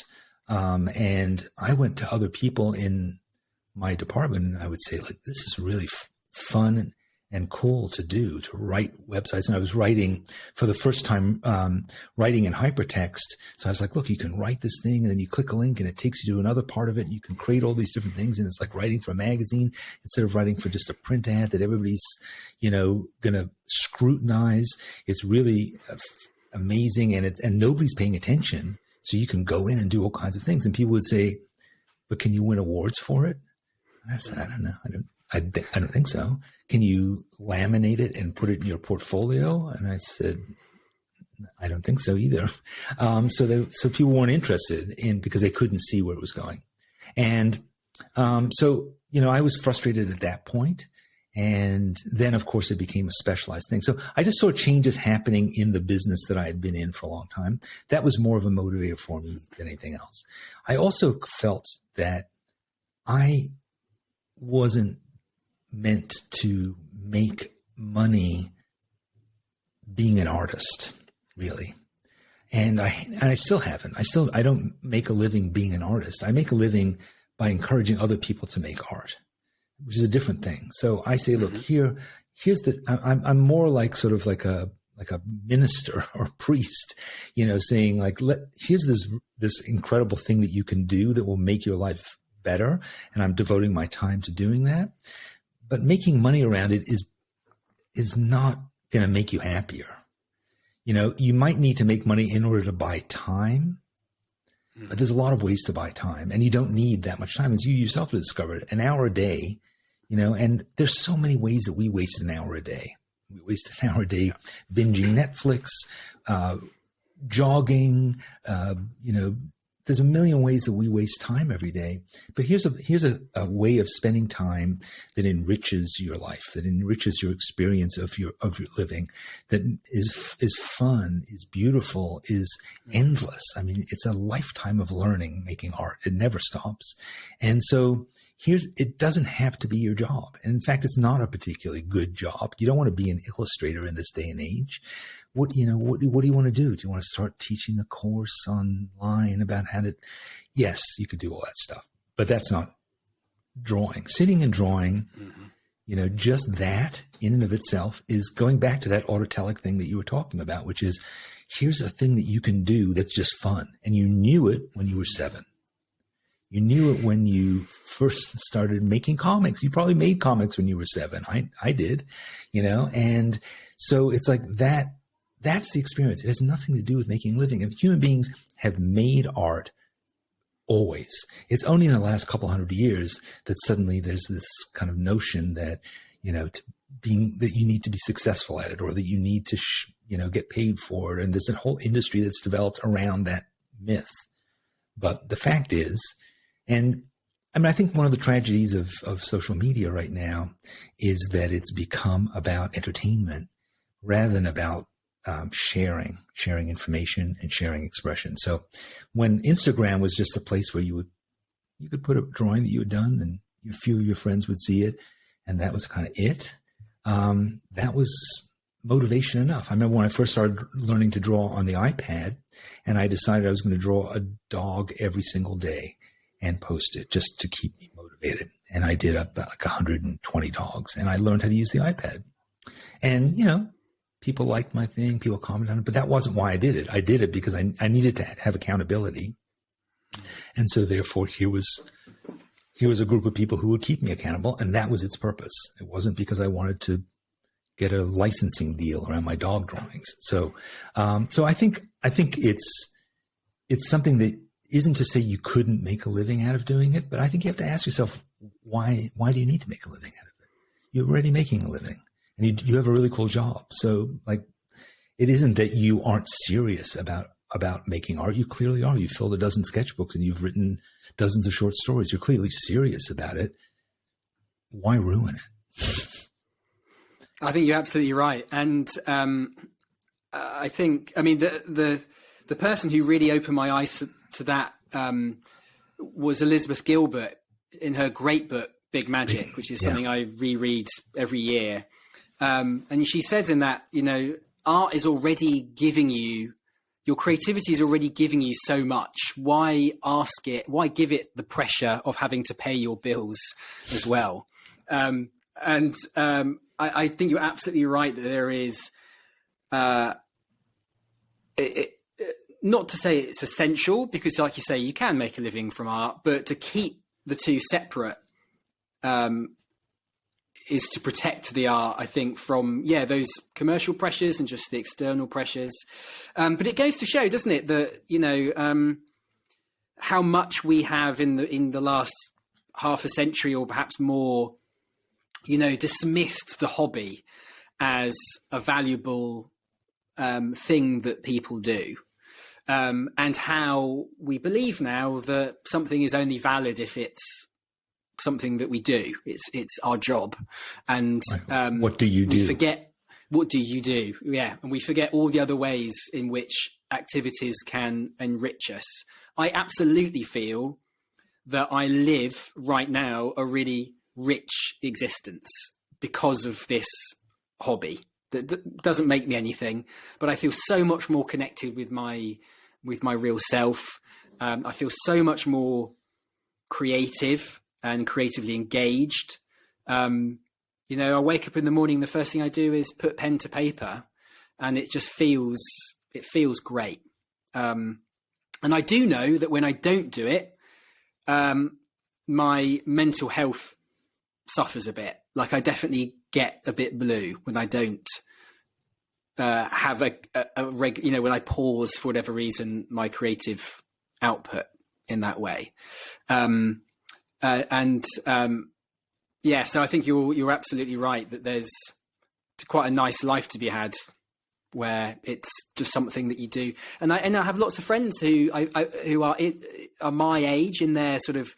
And I went to other people in my department, and I would say, like, this is really fun and cool to do, to write websites. And I was writing for the first time, writing in hypertext. So I was like, look, you can write this thing, and then you click a link and it takes you to another part of it, and you can create all these different things. And it's like writing for a magazine instead of writing for just a print ad that everybody's, going to scrutinize. It's really amazing. And nobody's paying attention. So you can go in and do all kinds of things. And people would say, but can you win awards for it? And I said, I don't know. I don't think so. Can you laminate it and put it in your portfolio? And I said, I don't think so either. So people weren't interested because they couldn't see where it was going. And so I was frustrated at that point. And then, of course, it became a specialized thing. So I just saw changes happening in the business that I had been in for a long time. That was more of a motivator for me than anything else. I also felt that I wasn't meant to make money being an artist, really. And I still haven't. I don't make a living being an artist. I make a living by encouraging other people to make art, which is a different thing. So I say, look, here's I'm more like sort of like a minister or a priest, saying like, here's this incredible thing that you can do that will make your life better. And I'm devoting my time to doing that. But making money around it is not going to make you happier. You might need to make money in order to buy time, but there's a lot of ways to buy time, and you don't need that much time, as you yourself have discovered. An hour a day, and there's so many ways that we waste an hour a day. We waste an hour a day binging Netflix, jogging, there's a million ways that we waste time every day. But here's a way of spending time that enriches your life, that enriches your experience of your living, that is fun, is beautiful, is endless. I mean, it's a lifetime of learning, making art. It never stops. And so it doesn't have to be your job. And in fact, it's not a particularly good job. You don't want to be an illustrator in this day and age. What do you want to do? Do you want to start teaching a course online about how to? Yes, you could do all that stuff, but that's not drawing. Sitting and drawing, just that in and of itself is going back to that autotelic thing that you were talking about, which is, here's a thing that you can do that's just fun. And you knew it when you were 7. You knew it when you first started making comics. You probably made comics when you were 7. I did, and so it's like that. That's the experience. It has nothing to do with making a living. And human beings have made art always. It's only in the last couple hundred years that suddenly there's this kind of notion that, that you need to be successful at it, or that you need to, get paid for it. And there's a whole industry that's developed around that myth. But the fact is, and I mean, I think one of the tragedies of social media right now is that it's become about entertainment rather than about sharing information and sharing expression. So when Instagram was just a place where you could put a drawing that you had done and a few of your friends would see it, and that was kind of it. That was motivation enough. I remember when I first started learning to draw on the iPad, and I decided I was going to draw a dog every single day and post it just to keep me motivated. And I did about like 120 dogs, and I learned how to use the iPad. And, people liked my thing, people commented on it, but that wasn't why I did it. I did it because I needed to have accountability. And so therefore here was a group of people who would keep me accountable. And that was its purpose. It wasn't because I wanted to get a licensing deal around my dog drawings. So I think it's something that isn't to say you couldn't make a living out of doing it, but I think you have to ask yourself, why do you need to make a living out of it? You're already making a living. And you have a really cool job. So like, it isn't that you aren't serious about making art. You clearly are. You filled a dozen sketchbooks and you've written dozens of short stories. You're clearly serious about it. Why ruin it? I think you're absolutely right. And I mean, the person who really opened my eyes to that was Elizabeth Gilbert in her great book, Big Magic, which is something I reread every year. And she says in that, art is already giving you, your creativity is already giving you so much. Why ask it? Why give it the pressure of having to pay your bills as well? I think you're absolutely right that there is, not to say it's essential, because like you say, you can make a living from art, but to keep the two separate, is to protect the art, I think, from, those commercial pressures and just the external pressures. But it goes to show, doesn't it, that, how much we have in the last half a century or perhaps more, dismissed the hobby as a valuable thing that people do. And how we believe now that something is only valid if it's something that we do. It's our job. And what do you do? We forget, what do you do? Yeah. And we forget all the other ways in which activities can enrich us. I absolutely feel that I live right now a really rich existence because of this hobby. That doesn't make me anything, but I feel so much more connected with my real self. I feel so much more creative and creatively engaged. I wake up in the morning, the first thing I do is put pen to paper, and it just feels great. And I do know that when I don't do it, my mental health suffers a bit. Like, I definitely get a bit blue when I don't have when I pause for whatever reason, my creative output in that way. So I think you're absolutely right that there's quite a nice life to be had where it's just something that you do. And I have lots of friends who are my age, in their sort of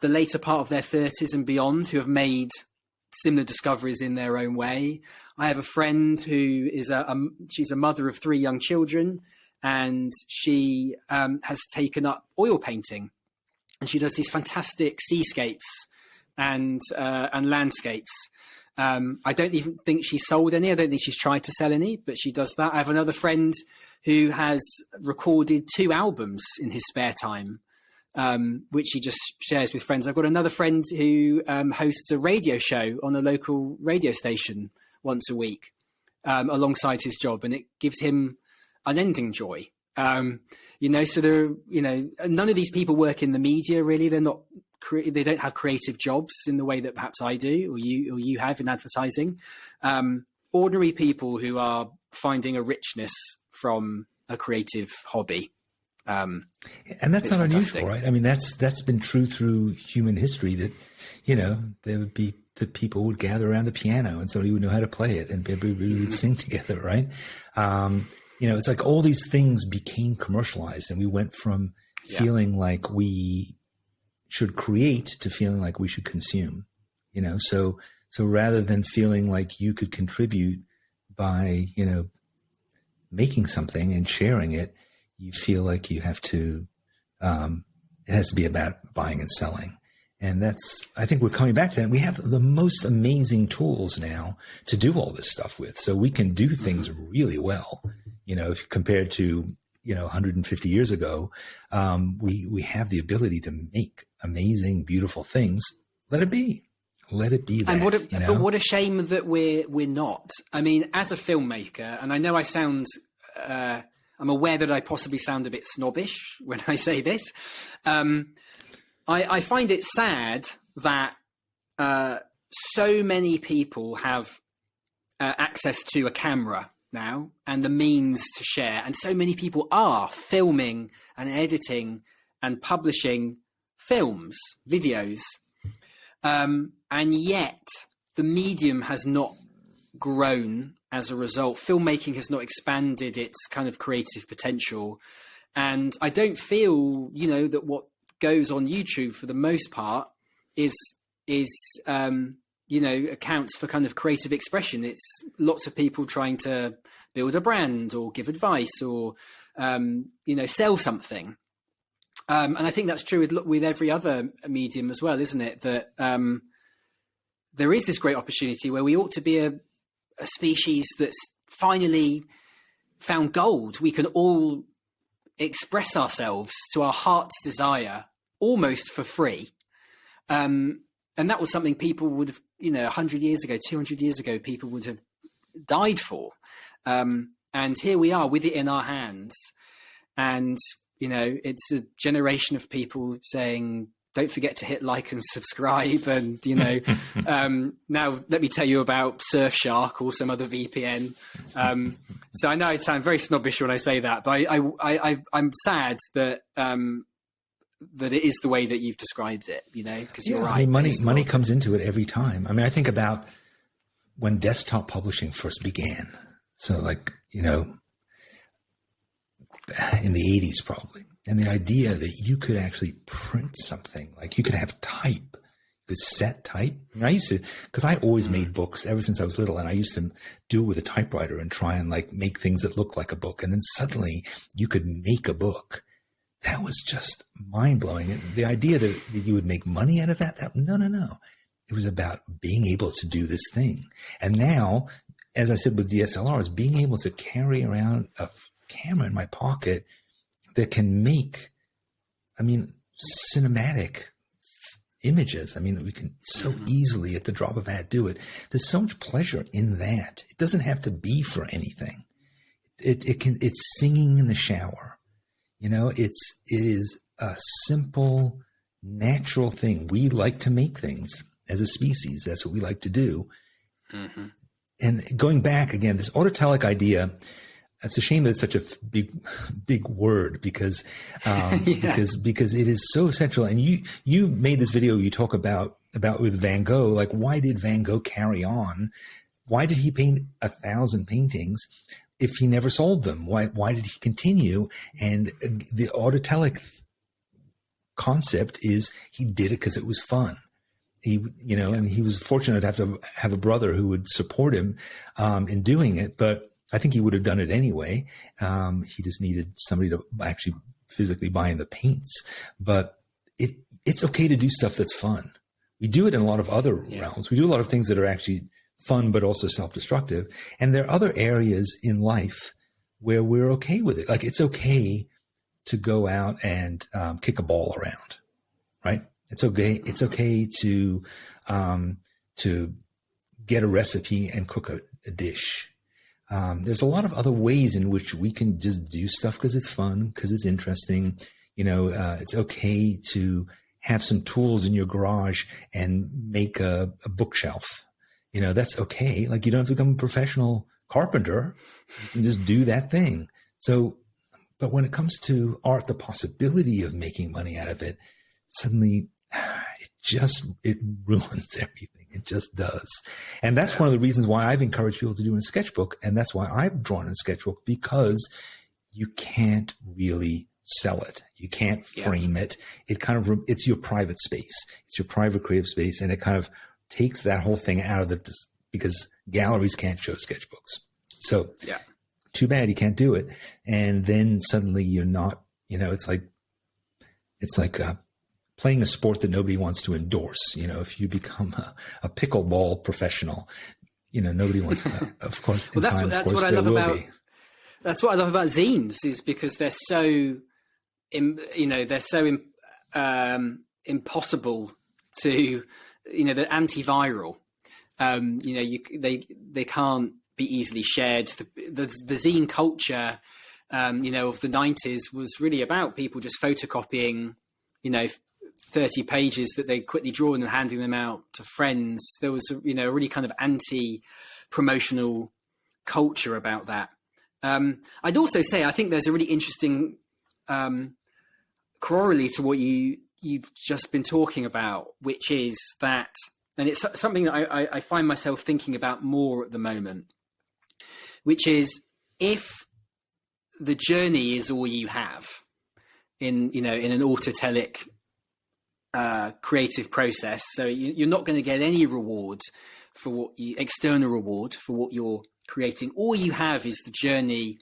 the later part of their 30s and beyond, who have made similar discoveries in their own way. I have a friend who is she's a mother of 3 young children, and she has taken up oil painting. And she does these fantastic seascapes and landscapes. I don't even think she's sold any. I don't think she's tried to sell any, but she does that. I have another friend who has recorded 2 albums in his spare time, which he just shares with friends. I've got another friend who hosts a radio show on a local radio station once a week alongside his job, and it gives him unending joy. So there, none of these people work in the media really. They're not, they don't have creative jobs in the way that perhaps I do, or you have in advertising. Ordinary people who are finding a richness from a creative hobby. And that's not unusual, right? I mean, that's been true through human history, that, there would be the people would gather around the piano and somebody would know how to play it and everybody would sing together, right? It's like all these things became commercialized, and we went from feeling like we should create to feeling like we should consume, so rather than feeling like you could contribute by, making something and sharing it, you feel like you have to, it has to be about buying and selling. And I think we're coming back to that. And we have the most amazing tools now to do all this stuff with. So we can do things really well, if compared to, 150 years ago, we have the ability to make amazing, beautiful things. Let it be that. And but what a shame that we're not. I mean, as a filmmaker, and I know I sound, I'm aware that I possibly sound a bit snobbish when I say this. I find it sad that so many people have access to a camera now and the means to share. And so many people are filming and editing and publishing films, videos. And yet the medium has not grown as a result. Filmmaking has not expanded its kind of creative potential. And I don't feel, that what goes on YouTube for the most part is accounts for kind of creative expression. It's lots of people trying to build a brand or give advice or, sell something. And I think that's true with every other medium as well, isn't it? That there is this great opportunity where we ought to be a species that's finally found gold. We can all express ourselves to our heart's desire almost for free. And that was something people would have, 100 years ago, 200 years ago, people would have died for. And here we are with it in our hands. And, it's a generation of people saying, don't forget to hit like and subscribe. And, now let me tell you about Surfshark or some other VPN. So I know I sound very snobbish when I say that, but I'm sad that that it is the way that you've described it, because you're right. I mean, money comes into it every time. I mean, I think about when desktop publishing first began. So in the 80s probably. And the idea that you could actually print something, like you could have type, you could set type. I mean, I used to, because I always made books ever since I was little, and I used to do it with a typewriter and try and make things that look like a book. And then suddenly you could make a book. That was just mind blowing. And the idea that you would make money out of that, no. It was about being able to do this thing. And now, as I said with DSLRs, being able to carry around a camera in my pocket that can make, cinematic images. We can so easily at the drop of a hat do it. There's so much pleasure in that. It doesn't have to be for anything. It's singing in the shower. It is a simple, natural thing. We like to make things as a species. That's what we like to do. Mm-hmm. And going back again, this autotelic idea, it's a shame that it's such a big word because it is so essential. And you made this video you talk about with Van Gogh, like why did Van Gogh carry on? Why did he paint 1,000 paintings if he never sold them? Why did he continue? And the autotelic concept is he did it because it was fun. And he was fortunate to have a brother who would support him in doing it, but I think he would have done it anyway. He just needed somebody to actually physically buy in the paints. But it's okay to do stuff that's fun. We do it in a lot of other realms. We do a lot of things that are actually fun, but also self-destructive. And there are other areas in life where we're okay with it. Like it's okay to go out and kick a ball around, right? It's okay. It's okay to get a recipe and cook a dish. There's a lot of other ways in which we can just do stuff because it's fun, because it's interesting. It's okay to have some tools in your garage and make a bookshelf. That's okay. Like, you don't have to become a professional carpenter. You can just do that thing. So, but when it comes to art, the possibility of making money out of it, suddenly it ruins everything. It just does. And that's one of the reasons why I've encouraged people to do in Sketchbook. And that's why I've drawn in Sketchbook, because you can't really sell it. You can't frame it. It's your private space. It's your private creative space. And it kind of takes that whole thing out of it, because galleries can't show sketchbooks. So too bad you can't do it. And then suddenly you're not, it's like playing a sport that nobody wants to endorse. If you become a pickleball professional, nobody wants to, of course. Well, that's what I love about zines, is because they're so, impossible to, they're antiviral. They can't be easily shared. The zine culture, of the 90s was really about people just photocopying, 30 pages that they quickly drawn and handing them out to friends. There was, a really kind of anti-promotional culture about that. I'd also say, I think there's a really interesting corollary to what you've just been talking about, which is that, and it's something that I find myself thinking about more at the moment, which is, if the journey is all you have in an autotelic creative process, so you're not going to get any reward for external reward for what you're creating. All you have is the journey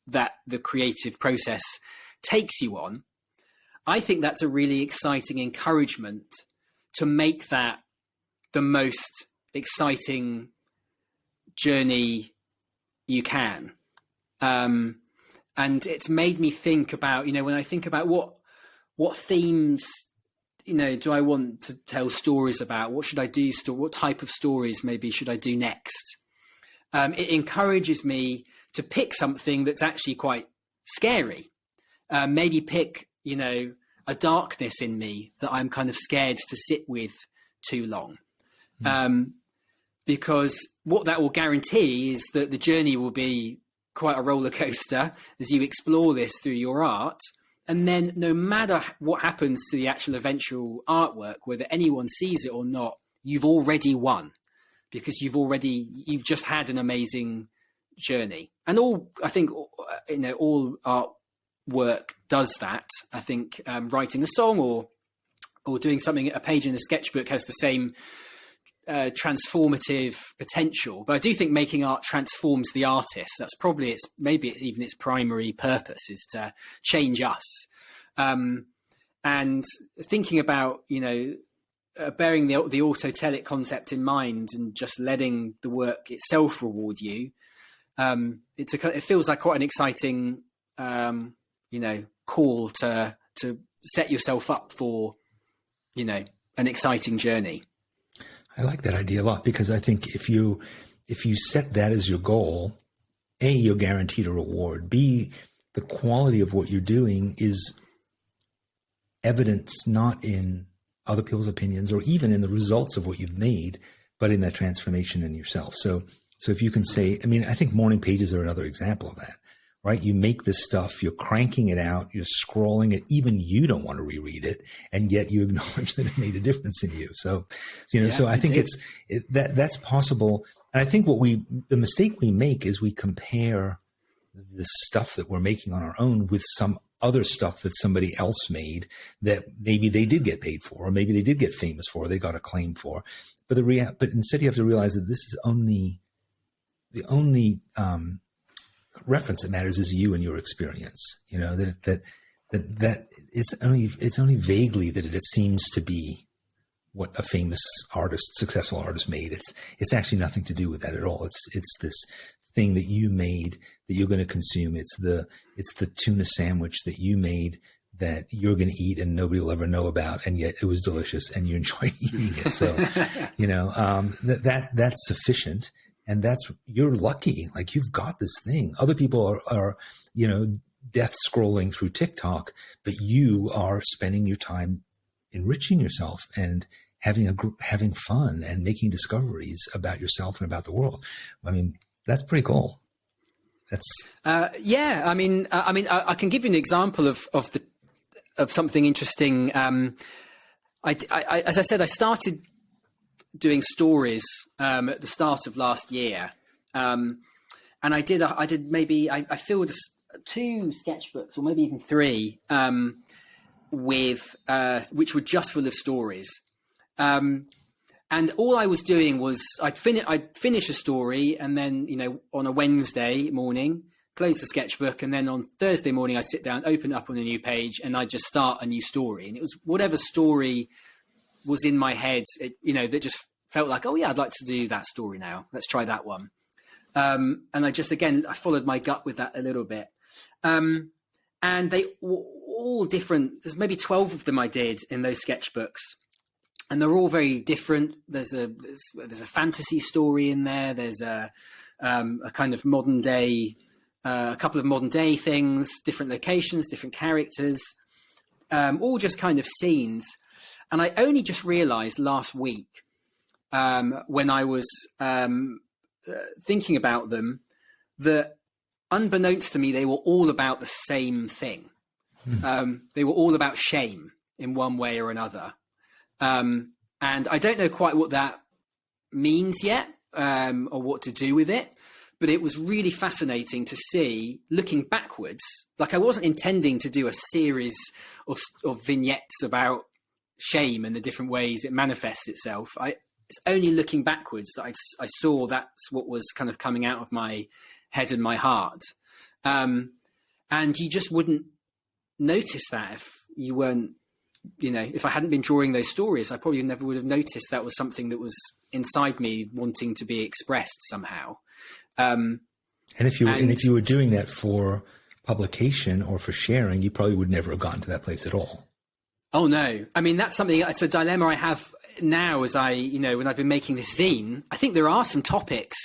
that the creative process takes you on. I think that's a really exciting encouragement to make that the most exciting journey you can. And it's made me think about, when I think about what themes, do I want to tell stories about? What should I do? What type of stories maybe should I do next? It encourages me to pick something that's actually quite scary. Maybe pick, a darkness in me that I'm kind of scared to sit with too long. Because what that will guarantee is that the journey will be quite a roller coaster as you explore this through your art. And then no matter what happens to the actual eventual artwork, whether anyone sees it or not, you've already won, because you've just had an amazing journey. And I think, all artwork does that. I think writing a song or doing something, a page in a sketchbook, has the same transformative potential. But I do think making art transforms the artist. That's probably its primary purpose, is to change us. And thinking about, bearing the autotelic concept in mind and just letting the work itself reward you, it feels like quite an exciting, call to set yourself up for, an exciting journey. I like that idea a lot, because I think if you set that as your goal, A, you're guaranteed a reward. B, the quality of what you're doing is evidence not in other people's opinions or even in the results of what you've made, but in that transformation in yourself. So if you can say, I think morning pages are another example of that, right? You make this stuff, you're cranking it out, you're scrolling it, even you don't want to reread it, and yet you acknowledge that it made a difference in you. So I think that's possible. And I think the mistake we make is we compare the stuff that we're making on our own with some other stuff that somebody else made that maybe they did get paid for, or maybe they did get famous for, or they got acclaim for. But instead you have to realize that this is the only reference that matters is you and your experience. That it's only vaguely that it seems to be what a famous artist, successful artist made. It's actually nothing to do with that at all. It's this thing that you made that you're going to consume. It's the tuna sandwich that you made that you're going to eat and nobody will ever know about, and yet it was delicious and you enjoyed eating it. So, that's sufficient. And you're lucky. Like, you've got this thing. Other people are death scrolling through TikTok, but you are spending your time enriching yourself and having fun and making discoveries about yourself and about the world. I mean, that's pretty cool. That's yeah. I mean, I can give you an example of something interesting. As I said, I started doing stories at the start of last year, and I filled 2 sketchbooks, or maybe even 3, which were just full of stories. And all I was doing was I'd finish a story, and then, on a Wednesday morning, close the sketchbook, and then on Thursday morning, I sit down, open it up on a new page, and I just start a new story. And it was whatever story was in my head, that just felt like, oh yeah, I'd like to do that story now. Let's try that one. And I followed my gut with that a little bit. And they were all different. There's maybe 12 of them I did in those sketchbooks. And they're all very different. There's a fantasy story in there. There's a kind of modern day, a couple of modern day things, different locations, different characters, all just kind of scenes. And I only just realized last week, when I was thinking about them, that unbeknownst to me, they were all about the same thing. They were all about shame in one way or another. And I don't know quite what that means yet, or what to do with it, but it was really fascinating to see, looking backwards. Like, I wasn't intending to do a series of vignettes about shame and the different ways it manifests itself. It's only looking backwards that I saw that's what was kind of coming out of my head and my heart. And you just wouldn't notice that if you weren't, if I hadn't been drawing those stories, I probably never would have noticed that was something that was inside me wanting to be expressed somehow. And if you were doing that for publication or for sharing, you probably would never have gotten to that place at all. Oh no. I mean, it's a dilemma I have now as when I've been making this zine. I think there are some topics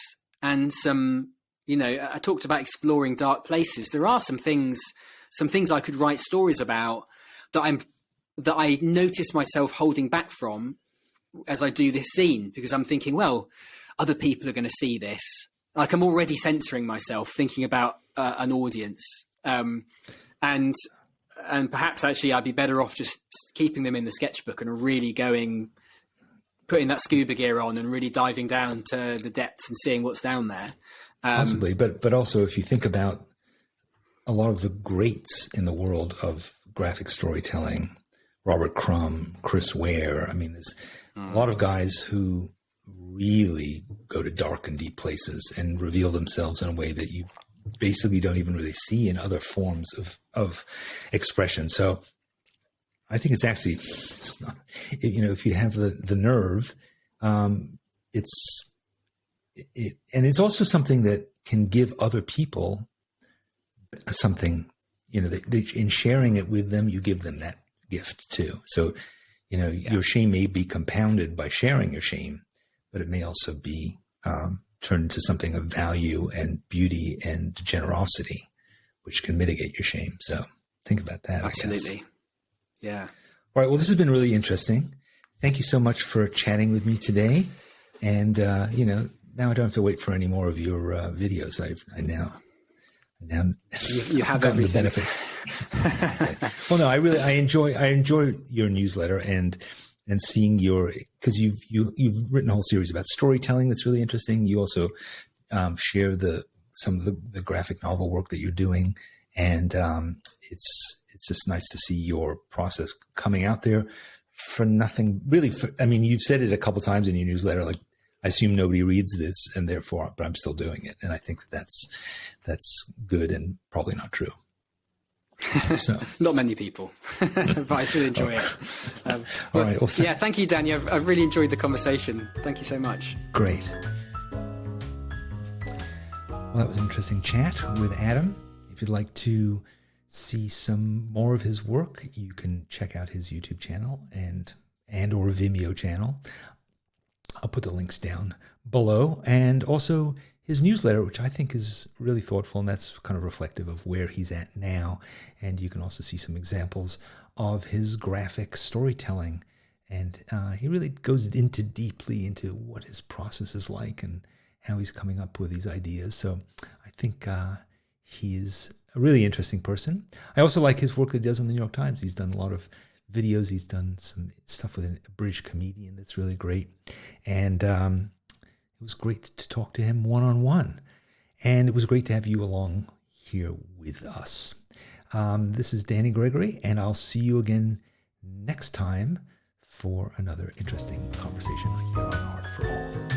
and some, I talked about exploring dark places. There are some things I could write stories about that I notice myself holding back from as I do this zine, because I'm thinking, well, other people are going to see this. Like, I'm already censoring myself, thinking about an audience. And perhaps actually I'd be better off just keeping them in the sketchbook and really putting that scuba gear on and really diving down to the depths and seeing what's down there. Possibly. But also, if you think about a lot of the greats in the world of graphic storytelling, Robert Crumb, Chris Ware. I mean, there's a lot of guys who really go to dark and deep places and reveal themselves in a way that you basically don't even really see in other forms of expression. So I think it's not, if you have the nerve, and it's also something that can give other people something, in sharing it with them, you give them that gift too. So, your shame may be compounded by sharing your shame, but it may also be turned into something of value and beauty and generosity, which can mitigate your shame. So think about that. Absolutely. Yeah. All right. Well, this has been really interesting. Thank you so much for chatting with me today. And, now I don't have to wait for any more of your videos. I now you have gotten everything. the benefit. Well, no, I enjoy your newsletter and seeing because you've written a whole series about storytelling that's really interesting. You also share some of the graphic novel work that you're doing, and it's just nice to see your process coming out there for nothing really. You've said it a couple times in your newsletter, like, I assume nobody reads this, and therefore, but I'm still doing it, and I think that's good and probably not true. So. Not many people, but I still enjoy it. All right. Well, yeah, thank you, Danny. I've really enjoyed the conversation. Thank you so much. Great. Well, that was an interesting chat with Adam. If you'd like to see some more of his work, you can check out his YouTube channel and or Vimeo channel. I'll put the links down below, and also his newsletter, which I think is really thoughtful, and that's kind of reflective of where he's at now. And you can also see some examples of his graphic storytelling. And he really goes deeply into what his process is like and how he's coming up with these ideas. So I think he is a really interesting person. I also like his work that he does on the New York Times. He's done a lot of videos. He's done some stuff with a British comedian that's really great. And it was great to talk to him one-on-one. And it was great to have you along here with us. This is Danny Gregory, and I'll see you again next time for another interesting conversation here on Art for All.